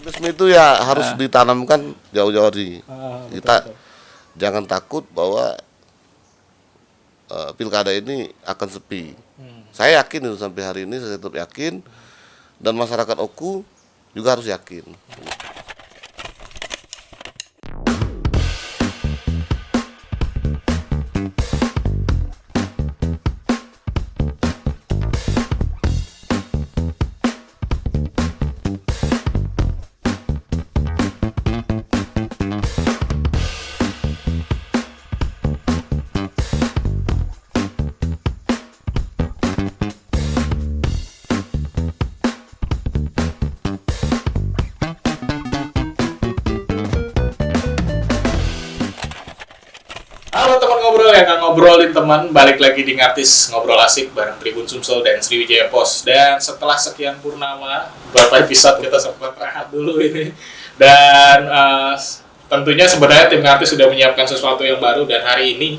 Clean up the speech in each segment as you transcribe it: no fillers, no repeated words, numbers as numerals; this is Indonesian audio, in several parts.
Optimisme itu ya harus ditanamkan jauh-jauh hari. Betul, Kita betul. jangan takut bahwa pilkada ini akan sepi. Saya yakin itu sampai hari ini saya tetap yakin dan masyarakat Oku juga harus yakin. Halo teman ngobrol yang nggak ngobrolin teman, balik lagi di Ngatis Ngobrol Asik bareng Tribun Sumsel dan Sriwijaya Pos. Dan setelah sekian purnama, beberapa episode kita sempat rehat dulu ini. Dan tentunya sebenarnya tim Ngatis sudah menyiapkan sesuatu yang baru dan hari ini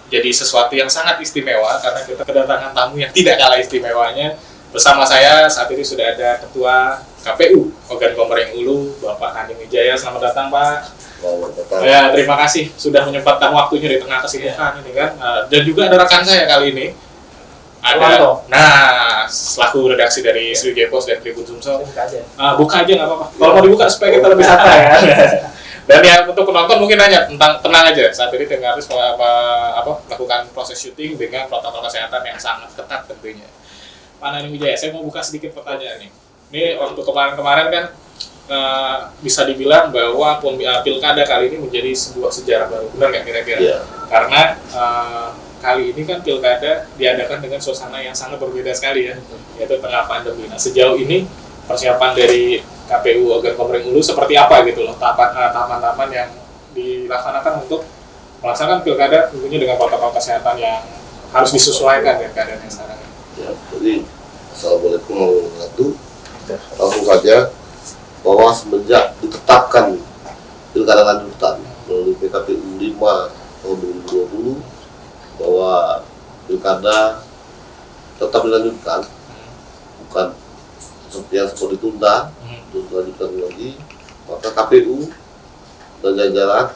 jadi sesuatu yang sangat istimewa karena kita kedatangan tamu yang tidak kalah istimewanya. Bersama saya saat ini sudah ada Ketua KPU Ogan Komering Ulu, Bapak Haning Wijaya. Selamat datang Pak. Ya, terima kasih sudah menyempatkan waktunya di tengah kesibukan ini kan. Dan juga ada rekan saya kali ini. Ada, selaku redaksi dari Sriwijaya Pos dan Tribun Sumsel. Buka aja nggak apa-apa. Kalau mau dibuka supaya kita lebih santai ya. Dan yang untuk penonton mungkin nanya tentang tenang aja. Saat ini tim harus melakukan proses syuting dengan protokol kesehatan yang sangat ketat tentunya. Pak Haning Wijaya, saya mau buka sedikit pertanyaan nih. Ini waktu kemarin-kemarin kan bisa dibilang bahwa pilkada kali ini menjadi sebuah sejarah baru, benar nggak kira-kira? Iya. Karena kali ini kan pilkada diadakan dengan suasana yang sangat berbeda sekali ya, yaitu tengah pandemi. Nah, sejauh ini persiapan dari KPU Ogan Komering Ulu seperti apa gitu loh, tahapan-tahapan yang dilaksanakan untuk melaksanakan pilkada tentunya dengan protokol kesehatan yang harus disesuaikan dengan keadaan yang sekarang. Ya, jadi assalamualaikum warahmatullahi wabarakatuh. Langsung saja bahwa semenjak ditetapkan pilkada lanjutan melalui PKPU 5 tahun 2020 bahwa pilkada tetap dilanjutkan, bukan seperti yang sempat ditunda, terus dilanjutkan lagi, maka KPU dan jajaran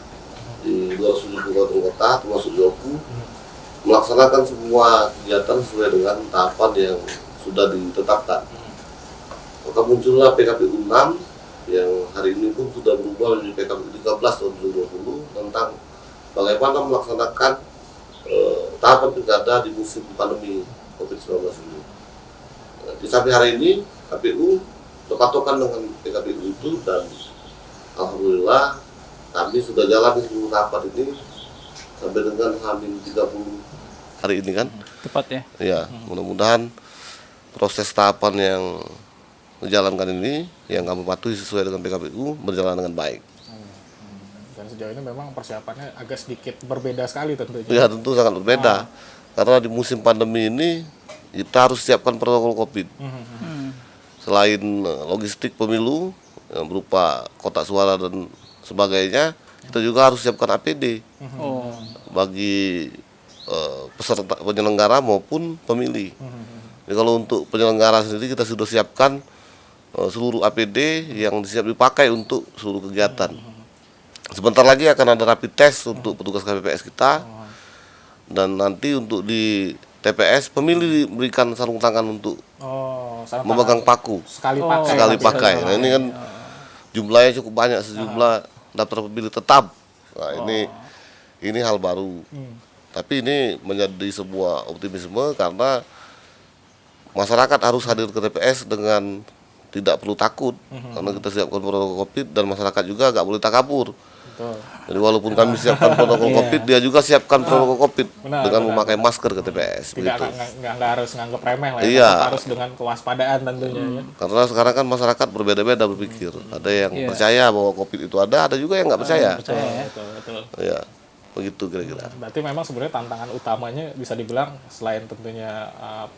di 270 kabupaten kota termasuk di Oku melaksanakan semua kegiatan sesuai dengan tahapan yang sudah ditetapkan. Maka muncullah PKPU 6 yang hari ini pun sudah berubah menjadi PKPU 13 tahun 2020 tentang bagaimana melaksanakan tahapan pilkada di musim pandemi COVID-19 ini. Di sampai hari ini KPU berpatokan dengan PKPU itu dan alhamdulillah kami sudah jalan di seluruh tahapan ini sampai dengan H-30 hari ini kan. Tepat ya. Ya, mudah-mudahan proses tahapan yang menjalankan ini yang kami patuhi sesuai dengan PKPU berjalan dengan baik. Dan sejauh ini memang persiapannya agak sedikit berbeda sekali tentunya. Ya, tentu sangat berbeda. Karena di musim pandemi ini kita harus siapkan protokol COVID. Selain logistik pemilu yang berupa kotak suara dan sebagainya, kita juga harus siapkan APD bagi peserta penyelenggara maupun pemilih. Jadi kalau untuk penyelenggara sendiri kita sudah siapkan seluruh APD yang siap dipakai untuk seluruh kegiatan. Sebentar lagi akan ada rapid test untuk petugas KPPS kita, dan nanti untuk di TPS pemilih diberikan sarung tangan untuk memegang paku Sekali pakai. Nah, ini kan jumlahnya cukup banyak, sejumlah daftar pemilih tetap. Nah, ini hal baru. Tapi ini menjadi sebuah optimisme karena masyarakat harus hadir ke TPS dengan tidak perlu takut, karena kita siapkan protokol COVID dan masyarakat juga nggak boleh takabur. Jadi walaupun kami siapkan protokol COVID, dia juga siapkan protokol COVID dengan memakai masker ke TPS. Nggak harus nganggap remeh lah ya, Iya. harus dengan kewaspadaan tentunya. Ya. Karena sekarang kan masyarakat berbeda-beda berpikir. Ada yang percaya bahwa COVID itu ada juga yang nggak percaya. Betul. Ya, begitu kira-kira. Berarti memang sebenarnya tantangan utamanya bisa dibilang selain tentunya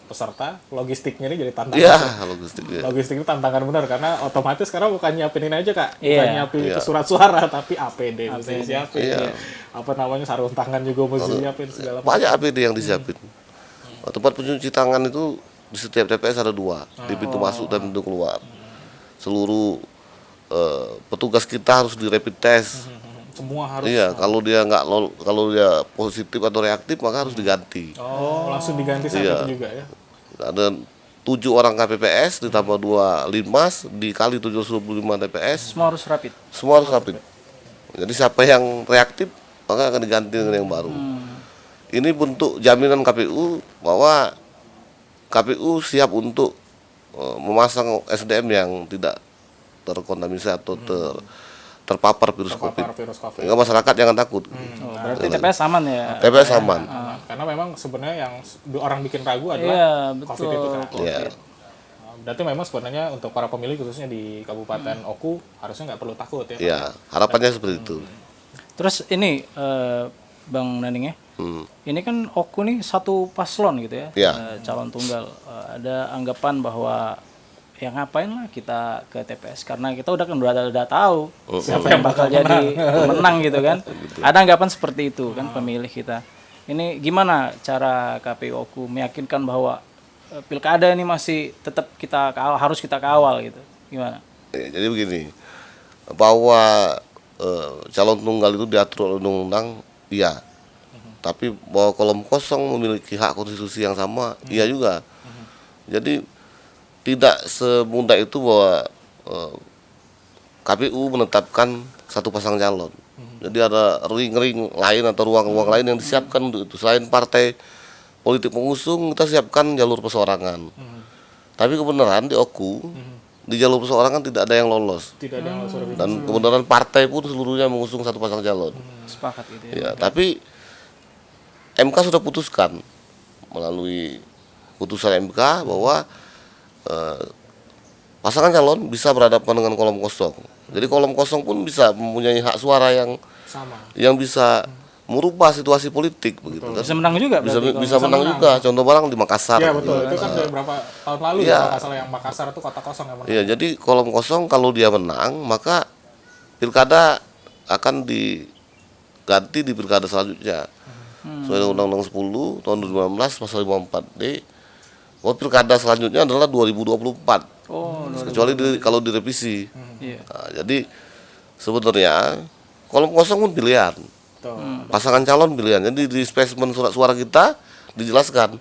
peserta, logistiknya ini jadi tantangan. Iya, logistik. Logistik itu tantangan benar karena otomatis sekarang bukan nyiapin ini aja Kak, bukan Iya. nyiapin itu surat suara tapi APD mesti siapin. Iya. Apa namanya sarung tangan juga mesti nyiapin segala macam. Banyak APD yang disiapin. Tempat pencuci tangan itu di setiap TPS ada 2, di pintu masuk dan pintu keluar. Seluruh petugas kita harus di rapid test. Semua harus. Iya, kalau dia nggak kalau dia positif atau reaktif maka harus diganti. Oh, langsung diganti saat Iya. itu juga ya. Ada 7 orang KPPS ditambah 2 Linmas dikali 725 TPS, Semua harus rapid. semua harus rapid. Jadi siapa yang reaktif maka akan diganti dengan yang baru. Ini bentuk jaminan KPU bahwa KPU siap untuk memasang SDM yang tidak terkontaminasi atau terpapar virus Terpapar COVID. virus COVID. Sehingga masyarakat jangan takut. Oh, berarti TPS aman ya. TPS aman. Nah, karena memang sebenarnya yang orang bikin ragu Iya, adalah betul. COVID itu kan. Iya. Nah, berarti memang sebenarnya untuk para pemilih khususnya di Kabupaten Oku harusnya nggak perlu takut ya. Ya, harapannya seperti itu. Terus ini Bang Naning ya. Ini kan Oku nih satu paslon gitu ya. Iya. Calon tunggal. Ada anggapan bahwa ya ngapain lah kita ke TPS karena kita udah tahu siapa yang bakal jadi pemenang gitu kan. Ada anggapan seperti itu kan pemilih kita. Ini gimana cara KPU Oku meyakinkan bahwa pilkada ini masih tetap harus kita kawal gitu. Gimana? Jadi begini, bahwa calon tunggal itu diatur oleh undang-undang, iya. Tapi bahwa kolom kosong memiliki hak konstitusi yang sama, iya juga. Jadi tidak semudah itu bahwa KPU menetapkan satu pasang calon. Jadi ada ring-ring lain atau ruang-ruang lain yang disiapkan untuk itu. Selain partai politik pengusung, kita siapkan jalur perseorangan. Tapi kebenaran di Oku, di jalur perseorangan tidak ada yang lolos. Tidak ada yang sudah Dan kebenaran partai pun seluruhnya mengusung satu pasang calon. Sepakat gitu ya. Ya, tapi MK sudah putuskan melalui putusan MK bahwa pasangan calon bisa berhadapan dengan kolom kosong. Jadi kolom kosong pun bisa mempunyai hak suara sama. yang bisa merubah situasi politik begitu kan. Bisa menang juga Bisa berarti. bisa menang juga. Contoh barang di Makassar. Iya betul. Itu kan dari berapa tahun lalu Iya. ya kalau nggak salah yang Makassar itu kota kosong yang menang. Iya, jadi kolom kosong kalau dia menang maka pilkada akan diganti di pilkada selanjutnya. Sesuai dengan Undang-Undang 10 tahun 2019 pasal 54D. Bahwa pilkada selanjutnya adalah 2024. Oh, Kecuali kalau direvisi. iya. Nah, jadi sebenarnya kolom kosong pun pilihan. Tuh. Pasangan calon pilihan. Jadi di spesimen surat suara kita dijelaskan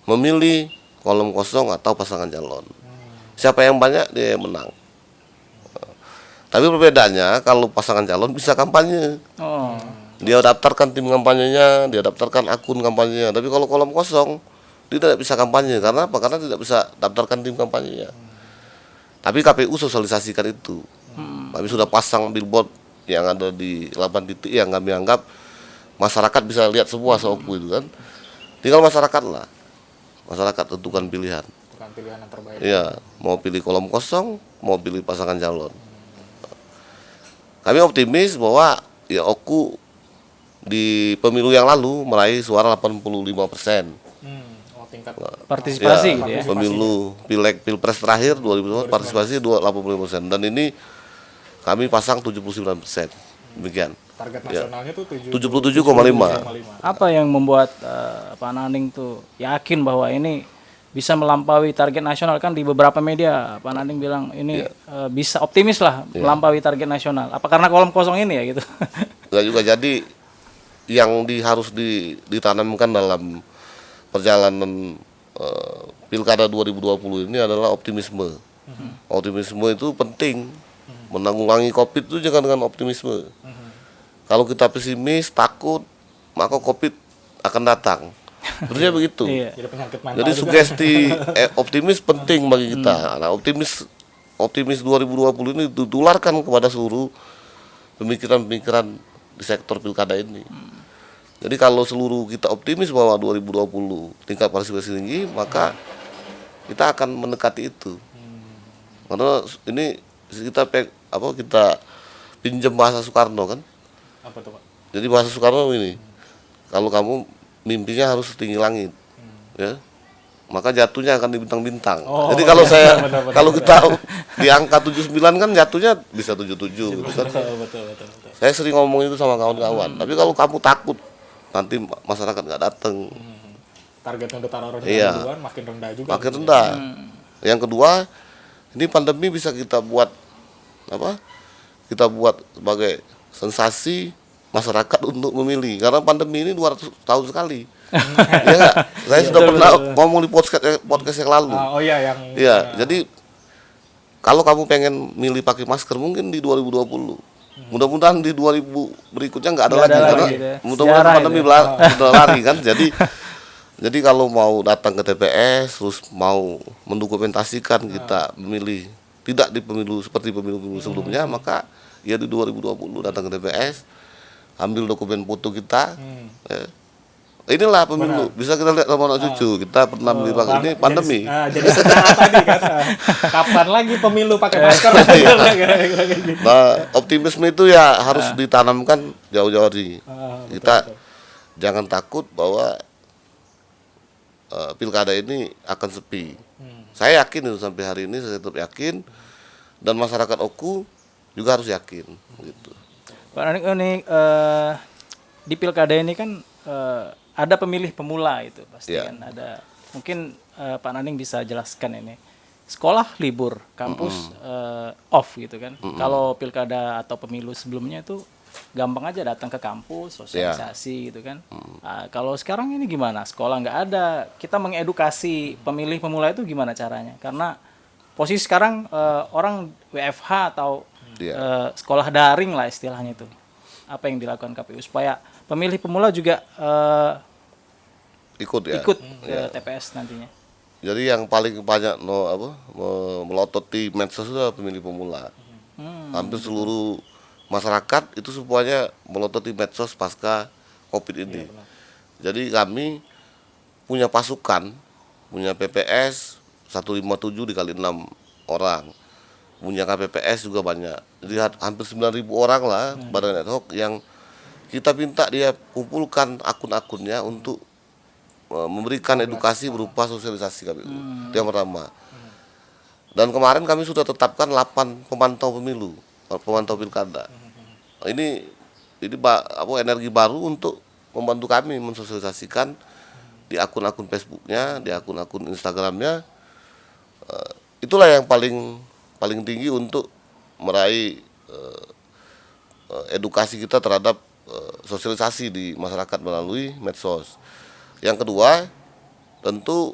memilih kolom kosong atau pasangan calon. Siapa yang banyak dia yang menang. Tapi perbedaannya kalau pasangan calon bisa kampanye. Oh. Dia daftarkan tim kampanyenya, dia daftarkan akun kampanyenya. Tapi kalau kolom kosong dia tidak bisa kampanye. Karena apa? Karena tidak bisa daftarkan tim kampanyenya. Tapi KPU sosialisasikan itu. Kami sudah pasang billboard yang ada di 8 titik yang kami anggap masyarakat bisa lihat semua Oku itu kan. Tinggal masyarakat lah. Masyarakat tentukan pilihan. Bukan pilihan yang terbaik. Iya, mau pilih kolom kosong, mau pilih pasangan calon. Kami optimis bahwa ya Oku di pemilu yang lalu meraih suara 85%. Oh, tingkat Partisipasi Ya, gitu ya. pemilu Pileg Pilpres terakhir 2019 partisipasi 85%, dan ini kami pasang 79%. Demikian. target Ya. nasionalnya tuh 77,5. Apa yang membuat Pak Naning tuh yakin bahwa ini bisa melampaui target nasional? Kan di beberapa media Pak Naning bilang ini bisa optimis lah melampaui target nasional. Apa karena kolom kosong ini ya gitu? Enggak juga, jadi yang harus ditanamkan dalam perjalanan Pilkada 2020 ini adalah optimisme. Optimisme itu penting. Menanggulangi Covid itu jangan dengan optimisme. Kalau kita pesimis, takut, maka Covid akan datang. Sebenarnya begitu. Iya. jadi penyakit mental Jadi juga. sugesti optimis penting bagi kita. Nah, optimis 2020 ini ditularkan kepada seluruh pemikiran-pemikiran di sektor pilkada ini. Jadi kalau seluruh kita optimis bahwa 2020 tingkat partisipasi tinggi, maka kita akan mendekati itu. Karena ini kita pinjam bahasa Soekarno kan. Apa tuh Pak? Jadi bahasa Soekarno ini, kalau kamu mimpinya harus setinggi langit, ya, maka jatuhnya akan di bintang-bintang. Oh, Jadi kalau iya, saya, benar. kalau kita di angka 79 kan jatuhnya bisa 77, gitu kan. Betul. Saya sering ngomong itu sama kawan-kawan. Tapi kalau kamu takut, nanti masyarakat nggak datang, Targetnya udah taruh rendah Iya. duluan, makin rendah juga. makin gitu. rendah. Yang kedua, ini pandemi bisa kita buat kita buat sebagai sensasi masyarakat untuk memilih, karena pandemi ini 200 tahun sekali. Ya nggak? Saya sudah pernah ngomong di podcast yang lalu. Jadi kalau kamu pengen milih pakai masker mungkin di 2020. Mudah-mudahan di 2000 berikutnya nggak ada lagi, karena gitu ya. mudah-mudahan Sejarah pandemi itu. sudah lari kan. Jadi kalau mau datang ke TPS terus mau mendokumentasikan kita memilih tidak di pemilu seperti pemilu sebelumnya, maka ya di 2020 datang ke TPS, ambil dokumen foto kita. Inilah pemilu. Bisa kita lihat sama anak cucu. Kita pernah memilih ini pandemi. Jadi sejarah tadi kan. Kapan lagi pemilu pakai masker? Nah, optimisme itu ya harus ditanamkan jauh-jauh hari. Kita jangan takut bahwa pilkada ini akan sepi. Saya yakin itu sampai hari ini, saya tetap yakin, dan masyarakat Oku juga harus yakin gitu. Pak Naning, ini di pilkada ini kan ada pemilih pemula itu pasti kan ada. Mungkin Pak Naning bisa jelaskan ini. Sekolah libur, kampus off gitu kan. Kalau pilkada atau pemilu sebelumnya itu gampang aja datang ke kampus, sosialisasi gitu kan. Nah, kalau sekarang ini gimana? Sekolah nggak ada. Kita mengedukasi pemilih pemula itu gimana caranya? Karena posisi sekarang orang WFH atau sekolah daring lah istilahnya itu. Apa yang dilakukan KPU supaya pemilih pemula juga ikut ke TPS nantinya? Jadi yang paling banyak melotot di medsos itu adalah pemilih pemula. Hampir seluruh masyarakat itu semuanya melotot di medsos pasca COVID ini. Jadi kami punya pasukan, punya PPS 157 dikali 6 orang. Punya KPPS juga banyak. Jadi hampir 9.000 orang lah badan ad hoc yang kita minta dia kumpulkan akun-akunnya untuk memberikan edukasi berupa sosialisasi KPU. Itu yang pertama. Dan kemarin kami sudah tetapkan 8 pemantau pemilu, pemantau pilkada. Ini energi baru untuk membantu kami mensosialisasikan di akun-akun Facebooknya, di akun-akun Instagramnya. Itulah yang paling tinggi untuk meraih edukasi kita terhadap sosialisasi di masyarakat melalui medsos. Yang kedua, tentu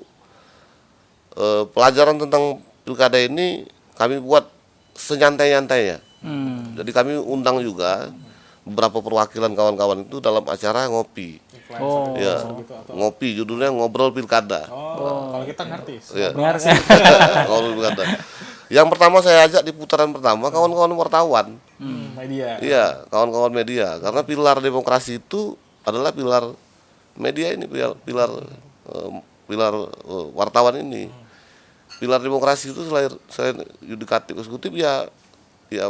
pelajaran tentang pilkada ini kami buat senyantai-nyantainya. Jadi kami undang juga beberapa perwakilan kawan-kawan itu dalam acara ngopi. Ngopi, judulnya Ngobrol Pilkada. Kalau kita ngerti. Ngobrol Pilkada. Yang pertama saya ajak di putaran pertama kawan-kawan wartawan. Media. Iya, kawan-kawan media. Karena pilar demokrasi itu adalah pilar media ini, pilar wartawan ini. Pilar demokrasi itu selain yudikatif eksekutif ya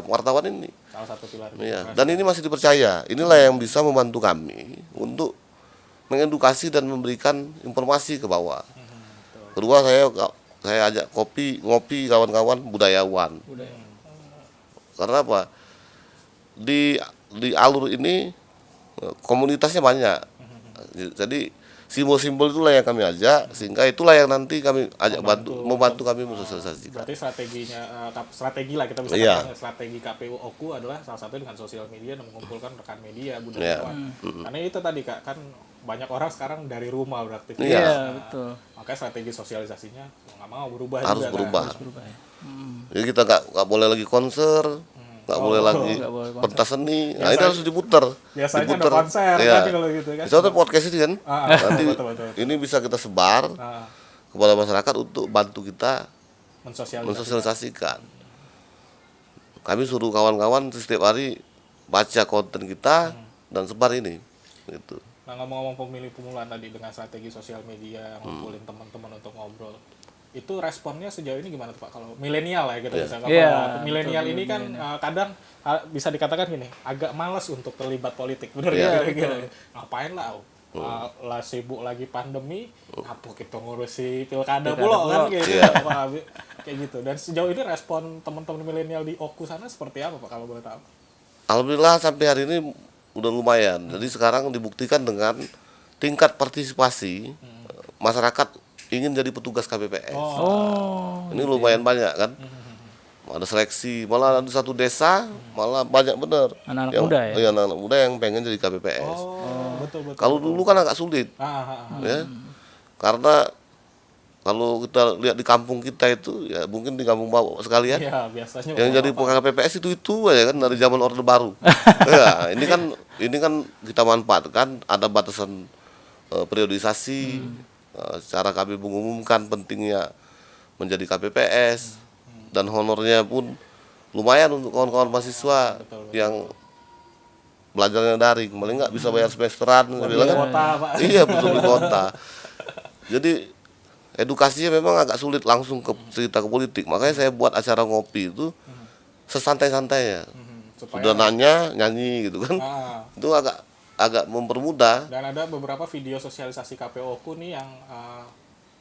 wartawan ini. Salah satu pilar. Iya, dan ini masih dipercaya. Inilah yang bisa membantu kami untuk mengedukasi dan memberikan informasi ke bawah. Kedua, saya ajak ngopi kawan-kawan budayawan. Karena apa? Di alur ini komunitasnya banyak. Jadi simbol-simbol itulah yang kami ajak, sehingga itulah yang nanti kami ajak membantu kami mensosialisasikan. Berarti strategi lah kita bisa katakan strategi KPU Oku adalah salah satu dengan sosial media dan mengumpulkan rekan media budayawan. Karena itu tadi Kak, kan banyak orang sekarang dari rumah beraktivitas. Iya, betul. Makanya strategi sosialisasinya nggak mau berubah harus juga. Berubah. Harus berubah. Jadi kita nggak boleh lagi konser, nggak boleh lagi pentas seni. Nah, ini harus diputar. Biasanya ada konser kan kalau gitu kan. Misalnya podcast ini kan, nanti betul. ini bisa kita sebar kepada masyarakat untuk bantu kita mensosialisasikan. Kami suruh kawan-kawan setiap hari baca konten kita dan sebar ini. Gitu. Nah, ngomong-ngomong pemilih pemula tadi dengan strategi sosial media ngumpulin teman-teman untuk ngobrol, itu responnya sejauh ini gimana tuh Pak? Kalau milenial ya gitu misalnya. Milenial ini kan kadang bisa dikatakan gini, agak malas untuk terlibat politik, bener ya? Ngapain lah? Lah sibuk lagi pandemi, apa kita ngurusi pilkada pula kan gitu. Kayak gitu. Dan sejauh ini respon teman-teman milenial di Oku sana seperti apa Pak kalau boleh tahu? Alhamdulillah sampai hari ini udah lumayan. Jadi sekarang dibuktikan dengan tingkat partisipasi masyarakat ingin jadi petugas KPPS. Ini lumayan banyak kan. ada seleksi, malah ada satu desa malah banyak bener Anak-anak yang, muda ya? iya, anak-anak muda yang pengen jadi KPPS. Betul. Kalau dulu kan agak sulit, ya, karena kalau kita lihat di kampung kita itu, ya mungkin di kampung Bapak sekalian, Iya, biasanya yang jadi KPPS itu aja kan dari zaman Orde Baru. Ya, ini kan kita manfaatkan, ada batasan periodisasi, secara kami mengumumkan pentingnya menjadi KPPS, dan honornya pun lumayan untuk kawan-kawan mahasiswa yang belajarnya daring, paling nggak bisa bayar semesteran, saya bilang kan. kota, Pak. Iya, betul di kota. Jadi edukasinya memang agak sulit langsung ke cerita ke politik, makanya saya buat acara ngopi itu sesantai-santainya. Sudah nanya, nyanyi gitu kan, itu agak mempermudah. Dan ada beberapa video sosialisasi KPO-ku nih yang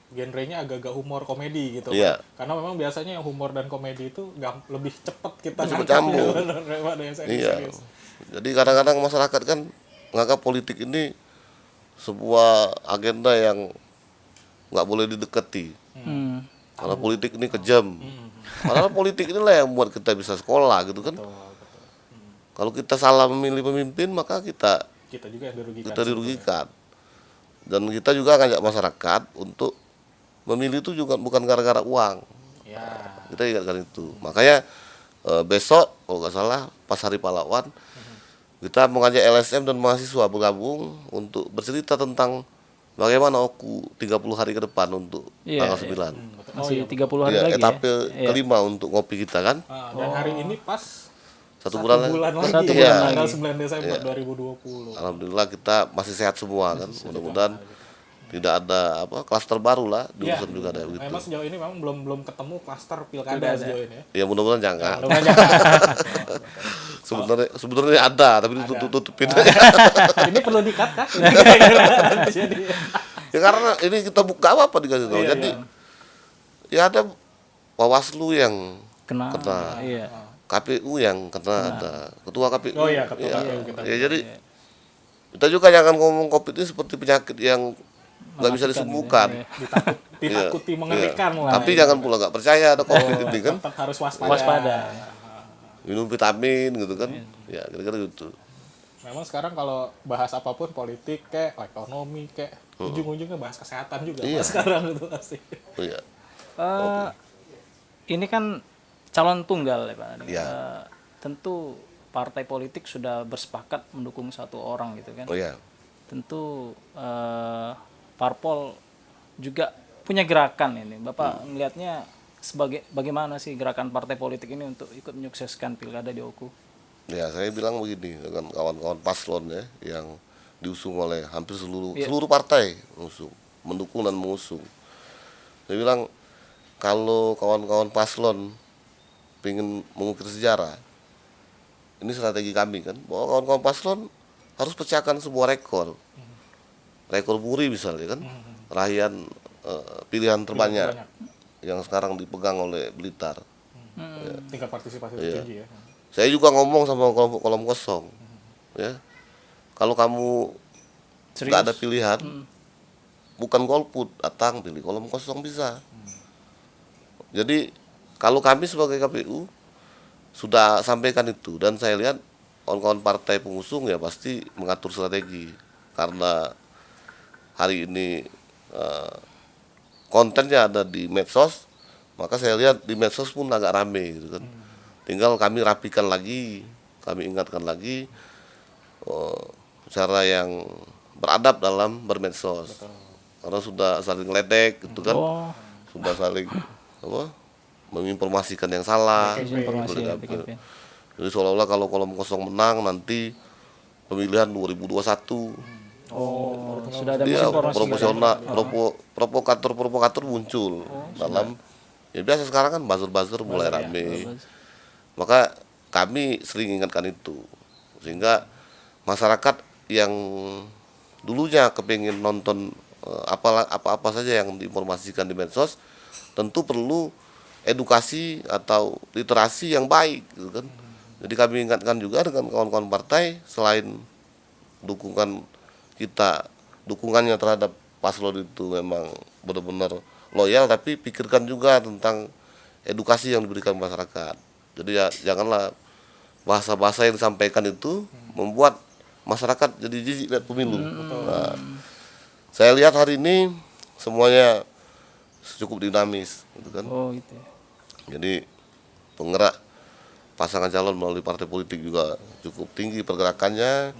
genrenya agak-agak humor komedi gitu. Iya. Karena memang biasanya yang humor dan komedi itu lebih cepet kita Cepet nangkapnya campur. daripada yang Iya. serius. Jadi kadang-kadang masyarakat kan menganggap politik ini sebuah agenda yang nggak boleh didekati. Karena politik ini kejam. Padahal politik inilah yang membuat kita bisa sekolah gitu kan. Kalau kita salah memilih pemimpin, maka kita Juga yang dirugikan. dirugikan. Dan kita juga ngajak masyarakat untuk memilih itu juga bukan gara-gara uang. Ya. Kita ingatkan itu. Makanya besok kalau nggak salah pas Hari Pahlawan, kita mengajak LSM dan mahasiswa bergabung untuk bercerita tentang bagaimana OKU 30 hari ke depan untuk Iya, tanggal iya. 9. Masih 30 hari Iya, lagi etape ya. kelima untuk ngopi kita kan. Dan hari ini pas Satu bulan lagi. Satu Iya. bulan Tanggal lagi. 9 Desember 2020. Alhamdulillah kita masih sehat semua kan. Mudah-mudahan tidak ada klaster baru lah di Iya. urusan juga ada gitu. Memang sejauh ini memang belum ketemu klaster pilkada sejauh ini ya. Ya mudah-mudahan jangan. Banyak. Sebenarnya ada tapi ditutup-tutupin. Ini perlu di-cut kah? Jadi Ya karena ini kita buka apa dikasih tahu. Iya, Jadi ya ada Bawaslu yang Kena. kena, Iya. KPU yang kena, ada ketua KPU. Oh iya, ketua Ya, KPU kita. ya, jadi kita juga jangan ngomong COVID ini seperti penyakit yang nggak bisa disembuhkan. ditakuti Iya. mengerikan Iya. lah. Tapi jangan pula nggak percaya ada COVID ini kan. Tetap harus waspada. Waspada. Minum vitamin gitu kan. Ya kira-kira gitu. Memang sekarang kalau bahas apapun politik kayak ekonomi kayak ujung-ujungnya bahas kesehatan juga Iya. Pak, sekarang itu pasti. Oh, iya. Ini kan calon tunggal ya Pak. Iya. Tentu partai politik sudah bersepakat mendukung satu orang gitu kan. Oh ya. Tentu parpol juga punya gerakan ini. Bapak melihatnya sebagai bagaimana sih gerakan partai politik ini untuk ikut menyukseskan pilkada di Oku? Ya saya bilang begini dengan kawan-kawan paslon ya yang diusung oleh hampir seluruh partai mendukung dan mengusung. Saya bilang kalau kawan-kawan paslon ingin mengukir sejarah, ini strategi kami kan, bahwa kawan-kawan paslon harus pecahkan sebuah rekor muri misalnya kan, raihan pilihan terbanyak yang sekarang dipegang oleh Blitar. Tingkat partisipasi Iya. tinggi ya. Saya juga ngomong sama kelompok kolom kosong, ya kalau kamu nggak ada pilihan, bukan golput, datang pilih kolom kosong bisa. Jadi kalau kami sebagai KPU sudah sampaikan itu, dan saya lihat kawan-kawan partai pengusung ya pasti mengatur strategi, karena hari ini kontennya ada di medsos, maka saya lihat di medsos pun agak rame gitu kan. Tinggal kami rapikan lagi, kami ingatkan lagi cara yang beradab dalam bermedsos. Karena sudah saling ledek gitu kan. Sudah saling menginformasikan yang salah. Informasi ya, PKP. Jadi seolah-olah kalau kolom kosong menang nanti pemilihan 2021. Sudah ada Dia informasi. proporsional, provokator muncul dalam ya biasa sekarang kan buzzer mulai rame. Maka kami sering ingatkan itu, sehingga masyarakat yang dulunya kepingin nonton apa saja yang diinformasikan di medsos, tentu perlu edukasi atau literasi yang baik gitu kan. Jadi kami ingatkan juga dengan kawan-kawan partai, selain dukungannya terhadap paslon itu memang benar-benar loyal, tapi pikirkan juga tentang edukasi yang diberikan masyarakat. Jadi ya janganlah bahasa-bahasa yang disampaikan itu membuat masyarakat jadi jijik lihat pemilu. Nah, saya lihat hari ini semuanya cukup dinamis, gitu kan. Oh gitu ya. Jadi penggerak pasangan calon melalui partai politik juga cukup tinggi pergerakannya.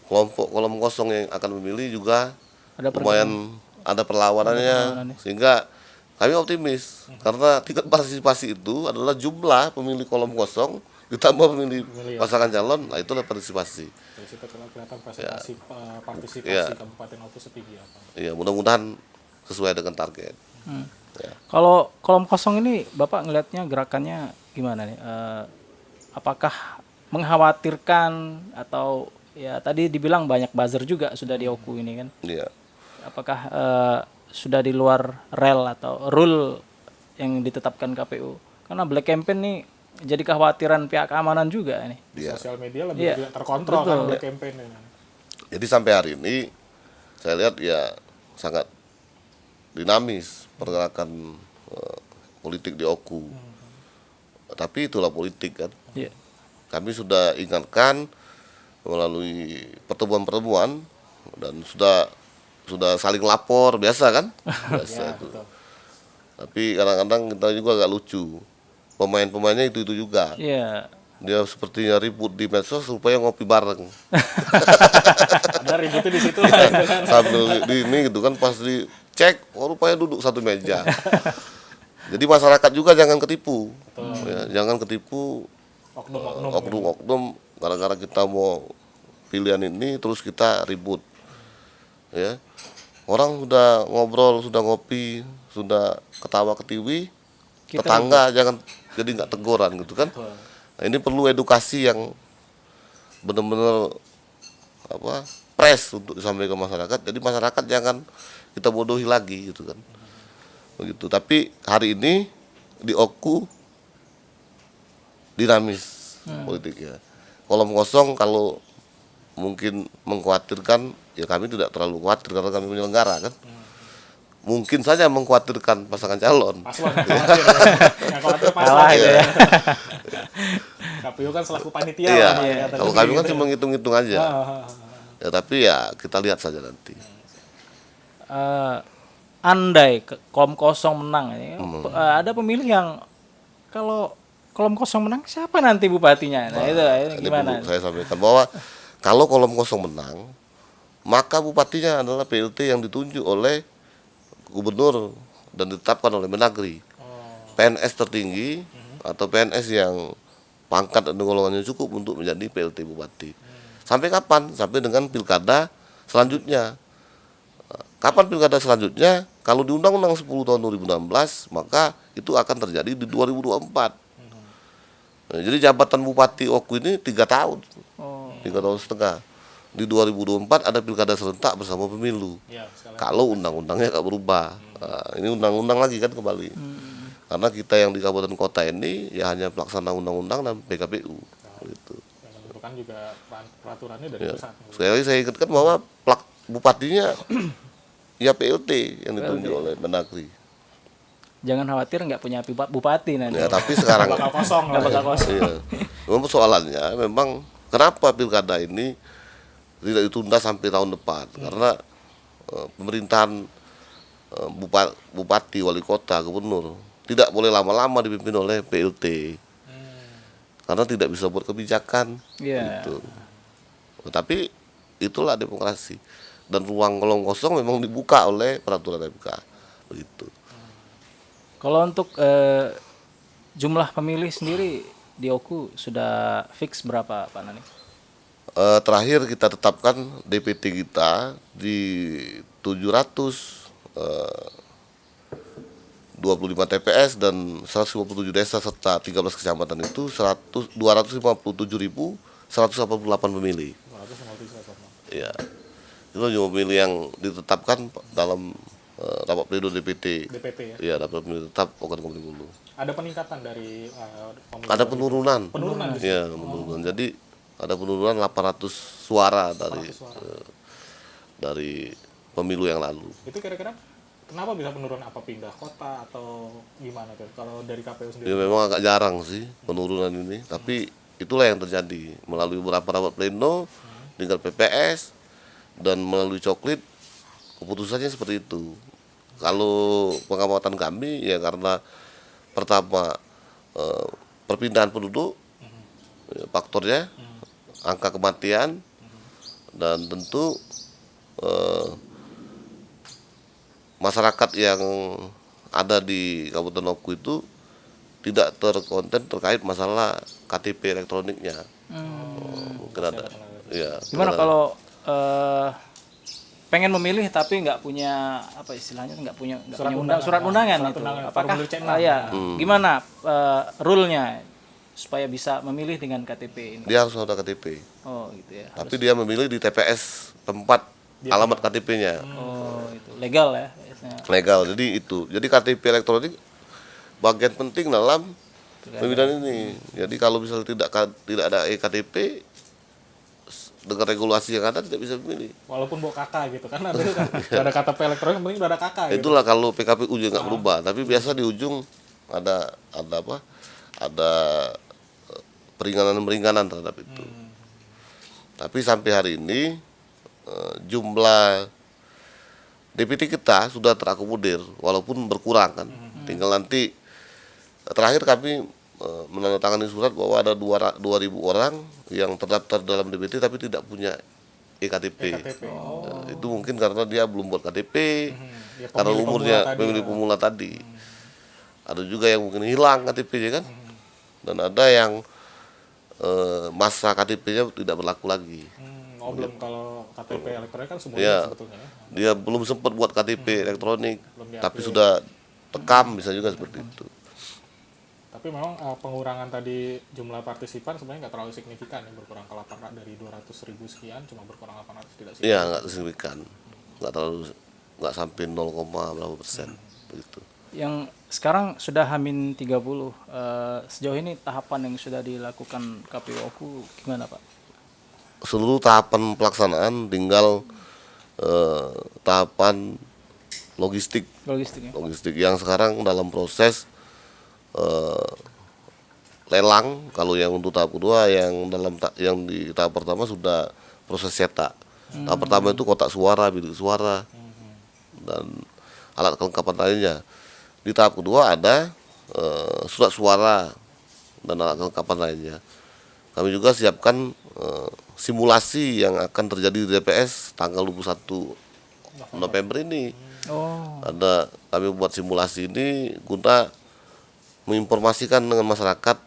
Kelompok kolom kosong yang akan memilih juga Ada lumayan ada perlawanannya, sehingga kami optimis karena tingkat partisipasi itu adalah jumlah pemilih kolom kosong ditambah pemilih pasangan calon, nah itulah partisipasi. Dari situ kelihatan presentasi partisipasi Iya. Kabupaten Oku setinggi apa. Iya, mudah-mudahan sesuai dengan target. Ya. Kalau kolom kosong ini Bapak ngelihatnya gerakannya gimana nih? Apakah mengkhawatirkan atau ya tadi dibilang banyak buzzer juga sudah di Oku ini kan? Iya. Apakah sudah di luar rel atau rule yang ditetapkan KPU? Karena black campaign nih jadi kekhawatiran pihak keamanan juga nih. Iya. Sosial media lebih Iya. tidak terkontrol Betul. kan black campaign ini. Jadi sampai hari ini saya lihat ya sangat dinamis pergerakan politik di Oku. Tapi itulah politik kan. Iya. Kami sudah ingatkan melalui pertemuan-pertemuan dan sudah saling lapor biasa kan? Biasa Ya, itu. betul. Tapi kadang-kadang kita juga agak lucu. Pemain-pemainnya itu juga. Iya. Dia sepertinya ribut di medsos supaya ngopi bareng. Ada ributnya di situ lah, gitu kan. Sambil di ini gitu kan pas dicek, oh rupanya duduk satu meja. Jadi masyarakat juga jangan ketipu. Ya, jangan ketipu Oknum-oknum. oknum-oknum gara-gara kita mau pilihan ini terus kita ribut. Ya. Orang sudah ngobrol, sudah ngopi, sudah ketawa ketiwi, tetangga jangan jadi nggak teguran gitu kan. Nah, ini perlu edukasi yang benar-benar press untuk disampaikan ke masyarakat. Jadi masyarakat jangan kita bodohi lagi gitu kan. Begitu. Tapi hari ini di Oku dinamis politiknya. Kolom kosong kalau mungkin mengkhawatirkan, ya kami tidak terlalu khawatir karena kami penyelenggara kan. Mungkin saja mengkhawatirkan pasangan calon. Paslon yang khawatir. Yang khawatir paslon. Kalah gitu ya. KPU kan selaku panitia Iya. lah, kelihatan Kalau gitu. kami kan cuma ngitung-ngitung aja. Ah. Ya tapi ya kita lihat saja nanti. Andai kolom kosong menang ini, ada pemilih yang kalau kolom kosong menang siapa nanti bupatinya? Nah itu Ini gimana? perlu saya sampaikan bahwa kalau kolom kosong menang, maka bupatinya adalah PLT yang ditunjuk oleh gubernur dan ditetapkan oleh Mendagri. PNS tertinggi atau PNS yang pangkat dan golongannya cukup untuk menjadi PLT bupati. Sampai kapan? Sampai dengan pilkada selanjutnya. Kapan pilkada selanjutnya? Kalau di Undang-Undang 10 tahun 2016, maka itu akan terjadi di 2024. Nah, jadi jabatan Bupati Oku ini 3 tahun, 3 tahun setengah. Di 2024 ada pilkada serentak bersama pemilu. Iya, sekali. Kalau undang-undangnya nggak berubah, nah, ini undang-undang lagi kan kembali. Karena kita yang di kabupaten kota ini ya hanya pelaksana undang-undang dan PKPU. Gitu. Yang menentukan juga peraturannya dari Ya. pusat. Sekali lagi saya ingatkan bahwa bupatinya ya PLT yang ditunjuk oleh Mendagri. Jangan khawatir nggak punya bupati nanti. Ya, tapi sekarang Bakal kosong lah. Nggak bakal kosong. iya. Memang persoalannya memang kenapa pilkada ini tidak ditunda sampai tahun depan? Karena pemerintahan bupati, wali kota, gubernur tidak boleh lama-lama dipimpin oleh PLT. Karena tidak bisa buat kebijakan. Iya. Gitu. Tapi itulah demokrasi. Dan ruang kolom kosong memang dibuka oleh peraturan MK. Begitu. Kalau untuk jumlah pemilih sendiri di Oku sudah fix berapa Pak Nani? Terakhir kita tetapkan DPT kita di 725 TPS dan 157 desa serta 13 kecamatan itu 257.188 pemilih. 250. Ya. Itu jumlah pemilih yang ditetapkan dalam rapat pleno DPT. DPT ya. Ya, dapat pemilih tetap bukan Kabupaten Hulu. Ada peningkatan dari pemilih. Ada penurunan. Penurunan di Ya, penurunan. Jadi ada penurunan 800 suara dari 800 suara. dari pemilu yang lalu. Itu kira-kira Kenapa bisa menurun? Apa pindah kota atau gimana tuh? Kalau dari KPU sendiri? Ya memang agak jarang sih penurunan ini, tapi itulah yang terjadi melalui beberapa rapat pleno, tinggal PPS dan melalui coklit, keputusannya seperti itu. Kalau pengamatan kami ya karena pertama perpindahan penduduk, ya, faktornya angka kematian dan tentu masyarakat yang ada di Kabupaten Oku itu tidak terkonten terkait masalah KTP elektroniknya. Mungkin ada. Ya, Gimana kalau pengen memilih tapi nggak punya apa istilahnya nggak punya surat undangan itu? Apakah gimana rule-nya supaya bisa memilih dengan KTP ini? dia harus ada KTP. Oh gitu ya. Tapi dia memilih di TPS tempat alamat KTP-nya. Oh itu legal ya. biasanya. Legal. Jadi itu. Jadi KTP elektronik bagian penting dalam pemilihan ini. Jadi kalau misalnya tidak ada eKTP dengan regulasi yang ada tidak bisa memilih. Walaupun bawa kakak gitu kan ada kan. Ada KTP elektronik yang penting udah ada kakak gitu. Itulah kalau PKPU juga nggak berubah. Tapi biasa di ujung ada apa? Ada peringanan terhadap itu. Tapi sampai hari ini jumlah DPT kita sudah terakomodir walaupun berkurang kan. Tinggal nanti terakhir kami menandatangani surat bahwa ada 2.000 orang yang terdaftar dalam DPT tapi tidak punya eKTP. Itu mungkin karena dia belum buat KTP, Ya, karena pemilih umurnya pemula tadi pemilih lah. pemula tadi. Ada juga yang mungkin hilang KTP-nya kan. Dan ada yang masa KTP-nya tidak berlaku lagi. Oh belum, kalau KTP elektronik kan semuanya Ya, sebetulnya ya. dia belum sempat buat KTP elektronik, Belum tapi diupdate. sudah tekam bisa juga seperti itu. Tapi memang pengurangan tadi jumlah partisipan sebenarnya nggak terlalu signifikan ya, berkurang ke 800 dari 200.000 sekian cuma berkurang 800 tidak sih? Iya, nggak signifikan, nggak sampai 0, berapa persen begitu. Yang sekarang sudah H-30 sejauh ini tahapan yang sudah dilakukan KPU Oku gimana Pak? Seluruh tahapan pelaksanaan tinggal tahapan logistik yang sekarang dalam proses lelang. Kalau yang untuk tahap kedua yang di tahap pertama sudah proses cetak. Tahap pertama itu kotak suara, bilik suara dan alat kelengkapan lainnya. Di tahap kedua ada surat suara dan alat kelengkapan lainnya. Kami juga siapkan simulasi yang akan terjadi di TPS tanggal 21 November ini. Ada kami buat simulasi ini guna menginformasikan dengan masyarakat,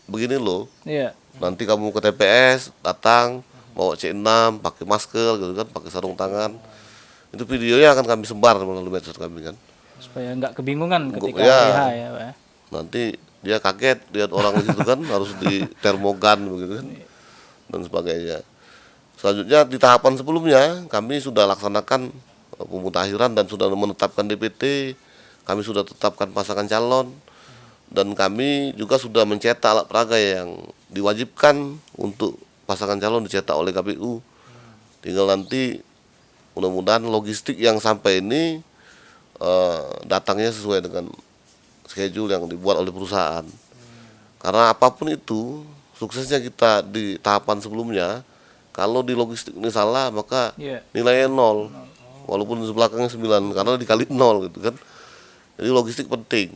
begini loh. Iya. Nanti kamu ke TPS datang bawa C6, pakai masker gitu kan, pakai sarung tangan. Itu videonya akan kami sebar melalui medsos kami kan. Supaya nggak kebingungan ketika Ya. PH ya Pak. Nanti dia kaget lihat orang di situ kan harus di termogan begitu kan dan sebagainya. Selanjutnya di tahapan sebelumnya kami sudah laksanakan pemutakhiran dan sudah menetapkan DPT, kami sudah tetapkan pasangan calon dan kami juga sudah mencetak alat peraga yang diwajibkan untuk pasangan calon dicetak oleh KPU. Tinggal nanti mudah-mudahan logistik yang sampai ini datangnya sesuai dengan schedule yang dibuat oleh perusahaan. Karena apapun itu, suksesnya kita di tahapan sebelumnya, kalau di logistik ini salah maka nilainya 0. Walaupun di belakangnya 9 karena dikali 0 gitu kan. Jadi logistik penting.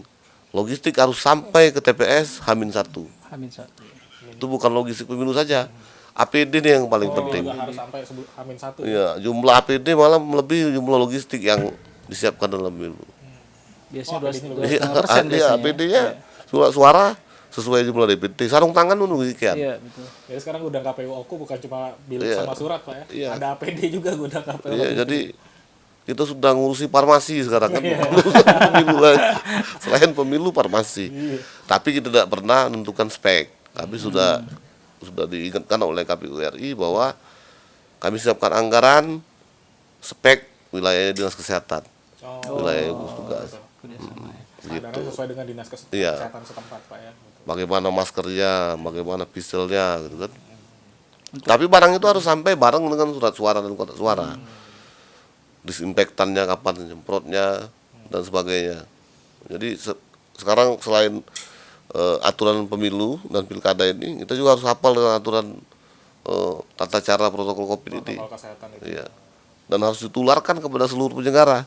Logistik harus sampai ke TPS H-1. Itu bukan logistik pemilu saja. APD ini yang paling penting. Juga harus sampai H-1. Iya, jumlah APD malah melebihi jumlah logistik yang disiapkan dalam pemilu. Biasanya 2,5% Iya, APD-nya surat suara sesuai jumlah DPT. Sarung tangan pun demikian. Iya, betul. Jadi sekarang gudang KPU Oku bukan cuma bilik sama surat Pak ya. Iya. Ada APD juga gudang KPU. Iya, jadi kita sudah ngurusi farmasi sekarang kan. Pemilu lain. Selain pemilu farmasi. Tapi kita tidak pernah menentukan spek. Tapi sudah diingatkan oleh KPU RI bahwa kami siapkan anggaran spek wilayah dinas kesehatan. Wilayah gugus tugas. Anggaran sesuai dengan dinas Iya. kesehatan setempat Pak ya. Bagaimana maskernya, bagaimana piselnya gitu kan. Tapi barang itu harus sampai bareng dengan surat suara dan kotak suara. Disinfektannya kapan, semprotnya, dan sebagainya. Jadi sekarang selain aturan pemilu dan pilkada ini, kita juga harus hafal dengan aturan tata cara protokol COVID ini. Protokol kesehatan itu. Iya. Dan harus ditularkan kepada seluruh penyelenggara.